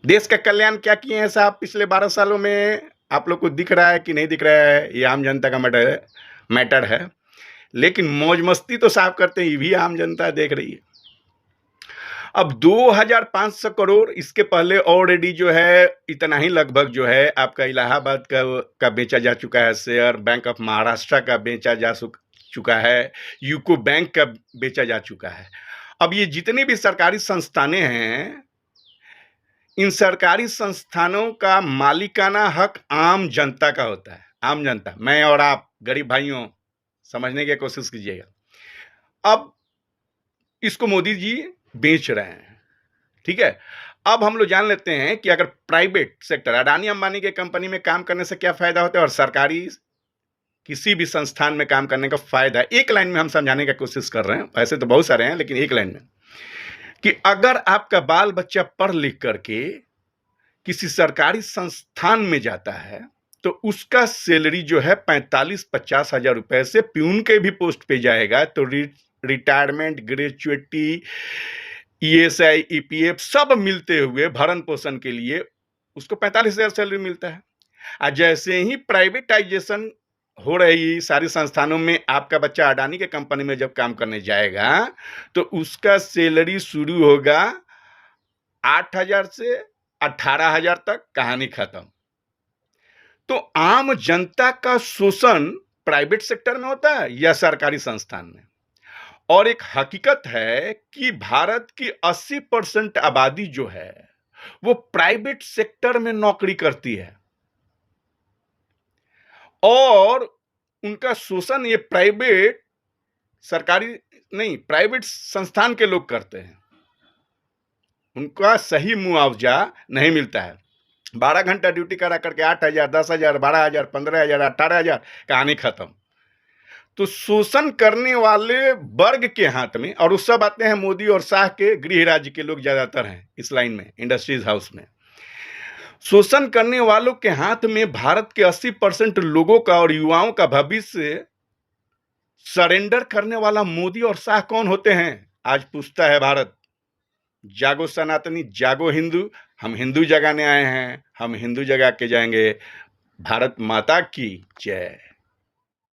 देश का कल्याण क्या किए हैं साहब पिछले 12 सालों में? आप लोग को दिख रहा है कि नहीं दिख रहा है? ये आम जनता का मैटर है। लेकिन मौज मस्ती तो साहब करते हैं, ये भी आम जनता देख रही है। अब 2500 करोड़ इसके पहले ऑलरेडी जो है इतना ही लगभग जो है आपका इलाहाबाद का बेचा जा चुका है शेयर, बैंक ऑफ महाराष्ट्र का बेचा जा चुका है, यूको बैंक का बेचा जा चुका है। अब ये जितनी भी सरकारी संस्थानें हैं, इन सरकारी संस्थानों का मालिकाना हक आम जनता का होता है। आम जनता, मैं और आप गरीब भाइयों, समझने की कोशिश कीजिएगा। अब इसको मोदी जी बेच रहे हैं, ठीक है। अब हम लोग जान लेते हैं कि अगर प्राइवेट सेक्टर, अडानी अंबानी के कंपनी में काम करने से क्या फायदा होता है और सरकारी किसी भी संस्थान में काम करने का फायदा, एक लाइन में हम समझाने की कोशिश कर रहे हैं। ऐसे तो बहुत सारे हैं, लेकिन एक लाइन में, कि अगर आपका बाल बच्चा पढ़ लिख करके किसी सरकारी संस्थान में जाता है तो उसका सैलरी जो है 45-50 हजार रुपए से प्यून के भी पोस्ट पे जाएगा, तो रिटायरमेंट, ग्रेजुएटी, ईएसआई, ईपीएफ सब मिलते हुए भरण पोषण के लिए उसको 45,000 सैलरी मिलता है। और जैसे ही प्राइवेटाइजेशन हो रही सारी संस्थानों में, आपका बच्चा अडानी के कंपनी में जब काम करने जाएगा तो उसका सैलरी शुरू होगा 8,000 से 18,000 तक, कहानी खत्म। तो आम जनता का शोषण प्राइवेट सेक्टर में होता है या सरकारी संस्थान में? और एक हकीकत है कि भारत की 80% आबादी जो है वो प्राइवेट सेक्टर में नौकरी करती है और उनका शोषण ये सरकारी नहीं, प्राइवेट संस्थान के लोग करते हैं। उनका सही मुआवजा नहीं मिलता है। 12 घंटा ड्यूटी करा करके 8,000, 10,000, 12,000, 15,000, 18,000, कहानी खत्म। तो शोषण करने वाले वर्ग के हाथ में, और उस सब आते हैं मोदी और शाह के गृह राज्य के लोग ज्यादातर हैं इस लाइन में, इंडस्ट्रीज हाउस में। शोषण करने वालों के हाथ में भारत के 80% लोगों का और युवाओं का भविष्य सरेंडर करने वाला मोदी और शाह कौन होते हैं? आज पूछता है भारत। जागो सनातनी, जागो हिंदू। हम हिंदू जगाने आए हैं, हम हिंदू जगा के जाएंगे। भारत माता की जय।